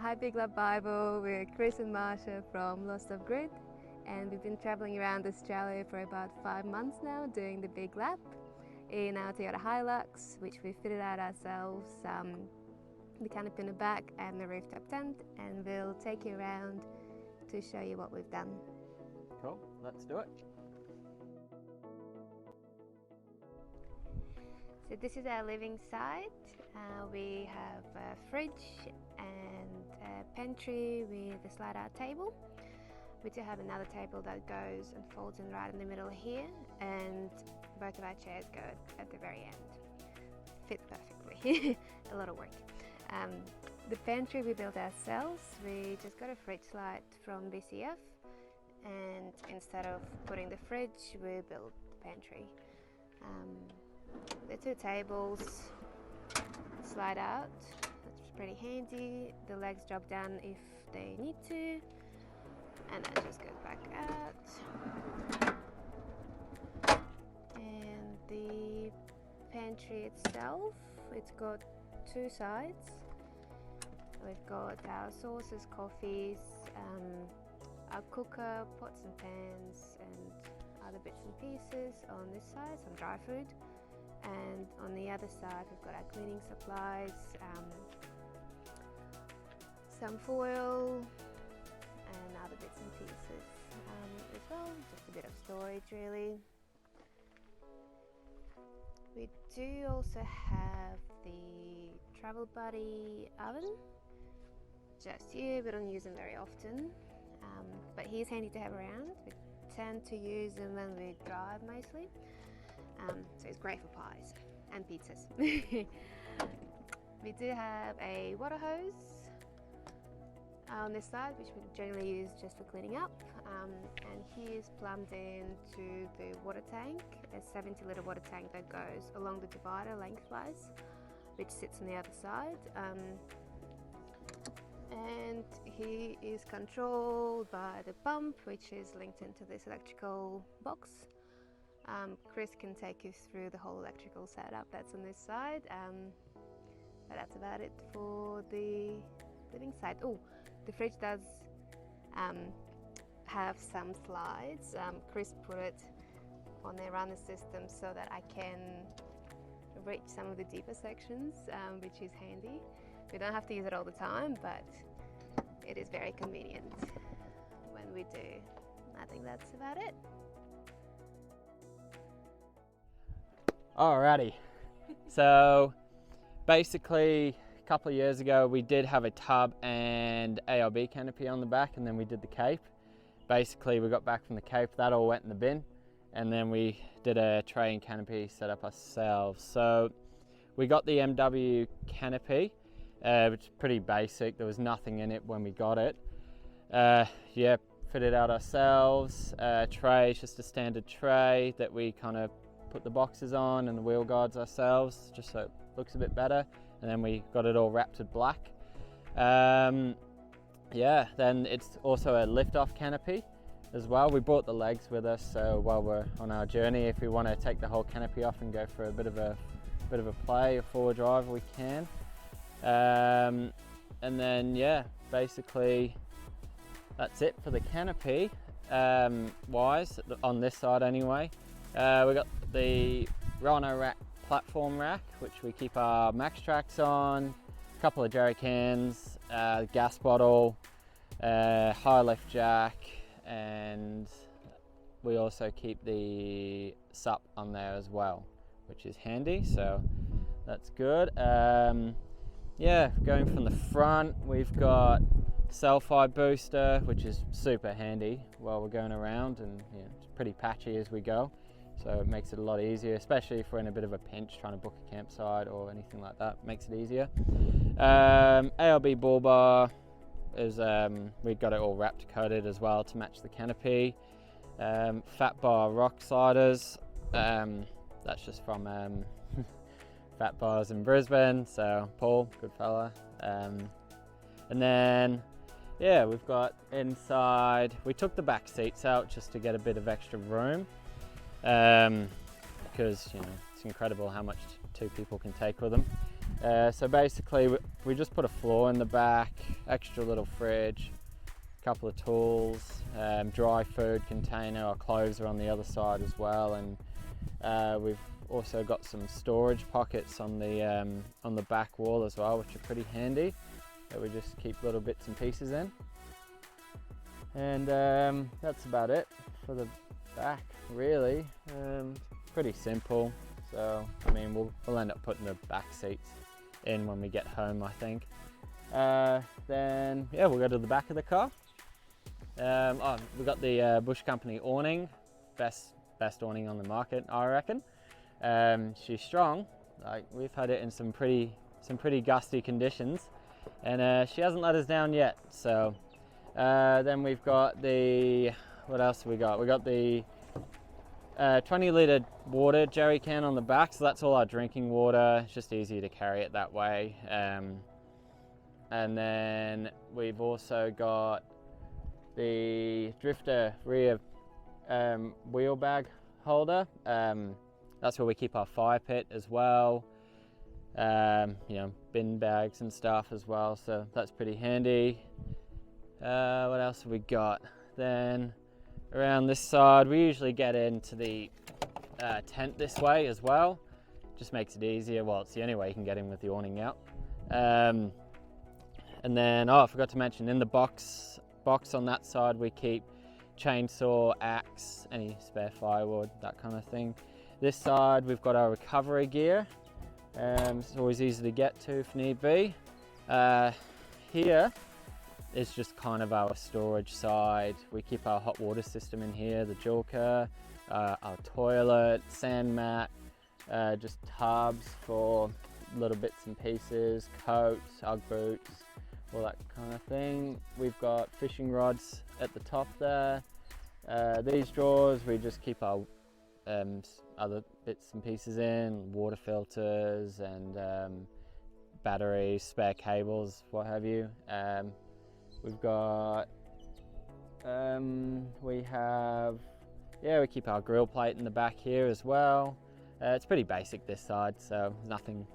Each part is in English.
Hi Big Love Bible, we're Chris and Marsha from Lost of Grid, and we've been travelling around Australia for about 5 months now doing the big lap in our Toyota Hilux, which we fitted out ourselves, the canopy in the back and the rooftop tent, and we'll take you around to show you what we've done. Cool, let's do it. So this is our living side. We have a fridge and a pantry with a slide-out table. We do have another table that goes and folds in right in the middle here, and both of our chairs go at the very end. Fit perfectly. A lot of work. The pantry we built ourselves. We just got a fridge slide from BCF, and instead of putting the fridge, we built the pantry. The two tables slide out. That's pretty handy. The legs drop down if they need to, and that just goes back out. And the pantry itself, it's got two sides. We've got our sauces, coffees, our cooker, pots and pans, and other bits and pieces on this side, some dry food. And on the other side we've got our cleaning supplies, some foil and other bits and pieces as well, just a bit of storage really. We do also have the Travel Buddy oven, just here. We don't use them very often, but he is handy to have around. We tend to use them when we drive mostly. So it's great for pies and pizzas. We do have a water hose on this side, which we generally use just for cleaning up, and he is plumbed into the water tank, a 70-litre water tank that goes along the divider lengthwise, which sits on the other side, and he is controlled by the pump, which is linked into this electrical box. Chris can take you through the whole electrical setup that's on this side, but that's about it for the living side. Oh, the fridge does have some slides. Chris put it on their runner system so that I can reach some of the deeper sections, which is handy. We don't have to use it all the time, but it is very convenient when we do. I think that's about it. Alrighty, so basically a couple of years ago we did have a tub and ARB canopy on the back, and then we did the cape. Basically we got back from the cape, that all went in the bin, and then we did a tray and canopy set up ourselves. So we got the MW canopy, which is pretty basic. There was nothing in it when we got it. Yeah, fitted out ourselves. Tray is just a standard tray that we kind of put the boxes on and the wheel guards ourselves, just so it looks a bit better. And then we got it all wrapped with black. Yeah, then it's also a lift-off canopy as well. We brought the legs with us, so while we're on our journey, if we want to take the whole canopy off and go for a bit of a play, a forward drive, we can. And then yeah, basically that's it for the canopy wise on this side anyway. We got the Rhino rack platform rack, which we keep our max tracks on, a couple of jerry cans, gas bottle, high lift jack, and we also keep the SUP on there as well, which is handy, so that's good. Yeah, going from the front, we've got Selfie booster, which is super handy while we're going around, and yeah, it's pretty patchy as we go. So it makes it a lot easier, especially if we're in a bit of a pinch trying to book a campsite or anything like that. Makes it easier. ARB bull bar is we got it all wrapped, coated as well to match the canopy. Fat bar rock sliders. That's just from Fat Bars in Brisbane. So Paul, good fella. And then yeah, we've got inside. We took the back seats out just to get a bit of extra room. Because you know it's incredible how much two people can take with them. So basically we just put a floor in the back, extra little fridge, a couple of tools, dry food container. Our clothes are on the other side as well, and we've also got some storage pockets on the back wall as well, which are pretty handy, that we just keep little bits and pieces in. And that's about it for the back, really. Pretty simple. So I mean, we'll end up putting the back seats in when we get home, I think. Then yeah, we'll go to the back of the car. We've got the Bush Company awning, best awning on the market, I reckon. She's strong. Like, we've had it in some pretty gusty conditions, and she hasn't let us down yet. So then we've got the, what else have we got? We got the 20-litre water jerry can on the back, so that's all our drinking water. It's just easier to carry it that way. And then we've also got the Drifter rear wheel bag holder. That's where we keep our fire pit as well. You know, bin bags and stuff as well, so that's pretty handy. What else have we got? Then around this side, we usually get into the tent this way as well. Just makes it easier. Well, it's the only way you can get in with the awning out. And then, I forgot to mention, in the box on that side, we keep chainsaw, axe, any spare firewood, that kind of thing. This side, we've got our recovery gear. It's always easy to get to if need be. Here is just kind of our storage side. We keep our hot water system in here, the Julka, our toilet, sand mat, just tubs for little bits and pieces, coats, Ugg boots, all that kind of thing. We've got fishing rods at the top there. These drawers, we just keep our other bits and pieces in, water filters and batteries, spare cables, what have you. We've got, we keep our grill plate in the back here as well. It's pretty basic this side, so nothing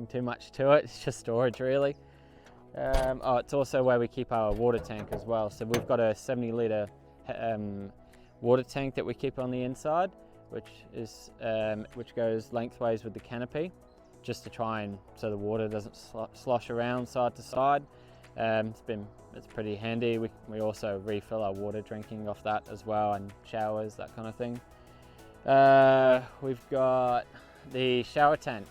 too much to it. It's just storage, really. It's also where we keep our water tank as well. So we've got a 70-litre water tank that we keep on the inside, which goes lengthways with the canopy, just to try and so the water doesn't slosh around side to side. It's pretty handy. We also refill our water drinking off that as well, and showers, that kind of thing. We've got the shower tent.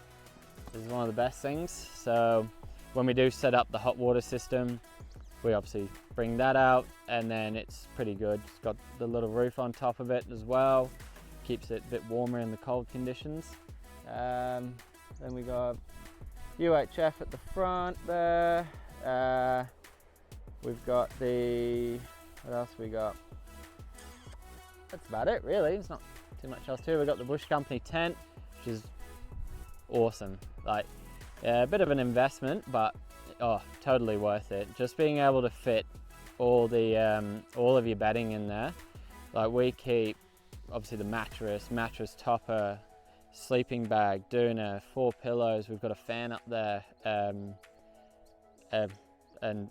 This is one of the best things. So when we do set up the hot water system, we obviously bring that out, and then it's pretty good. It's got the little roof on top of it as well. Keeps it a bit warmer in the cold conditions. Then we got UHF at the front there. We've got what else we got? That's about it, really. There's not too much else to it. We've got the Bush Company tent, which is awesome. Like, a bit of an investment, but totally worth it. Just being able to fit all of your bedding in there. Like, we keep obviously the mattress topper, sleeping bag, doona, 4 pillows. We've got a fan up there, and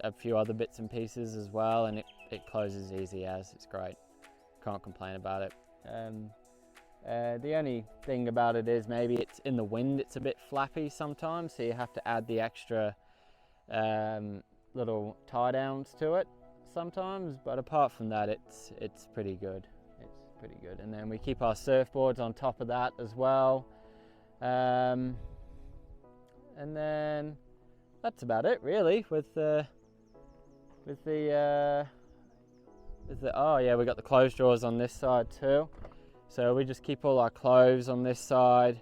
a few other bits and pieces as well, and it closes easy as. It's great. Can't complain about it. The only thing about it is maybe it's in the wind, it's a bit flappy sometimes, so you have to add the extra little tie downs to it sometimes, but apart from that, it's pretty good. It's pretty good. And then we keep our surfboards on top of that as well. And then that's about it, really. We got the clothes drawers on this side too. So we just keep all our clothes on this side.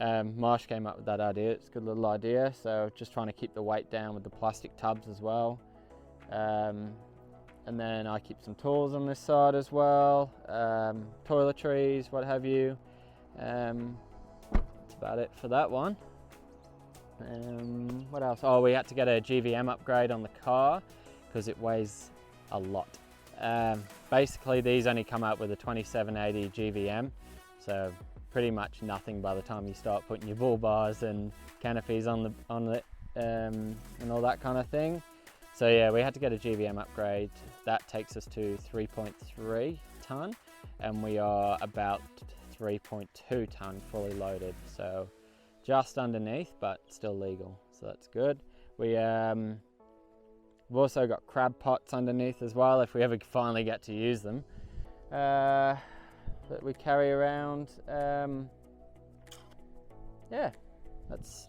Marsh came up with that idea. It's a good little idea. So just trying to keep the weight down with the plastic tubs as well. And then I keep some tools on this side as well. Toiletries, what have you. That's about it for that one. What else? Oh, we had to get a GVM upgrade on the car because it weighs a lot. Basically, these only come out with a 2780 GVM, so pretty much nothing by the time you start putting your bull bars and canopies on the and all that kind of thing. So yeah, we had to get a GVM upgrade. That takes us to 3.3 tonne, and we are about 3.2 tonne fully loaded. So just underneath, but still legal. So that's good. We've also got crab pots underneath as well, if we ever finally get to use them. That we carry around. Yeah, that's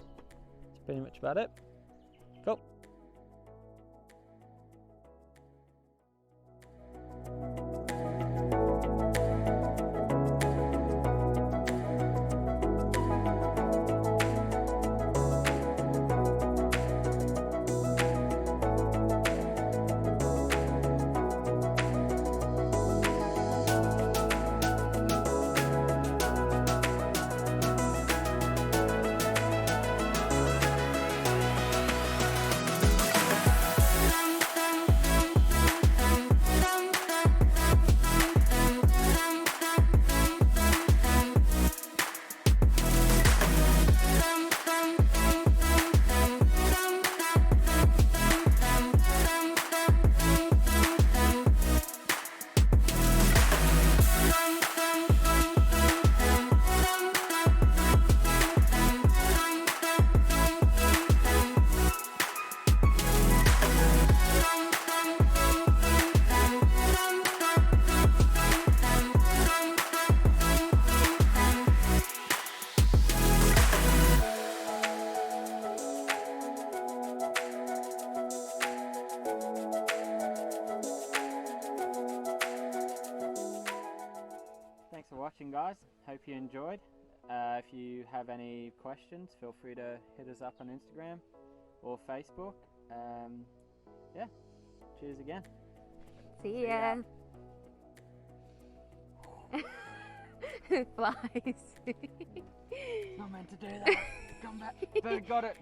pretty much about it. Cool. Thanks for watching, guys. Hope you enjoyed. If you have any questions, feel free to hit us up on Instagram or Facebook. Yeah, cheers again. See ya. Flies. Not meant to do that. Come back. But got it.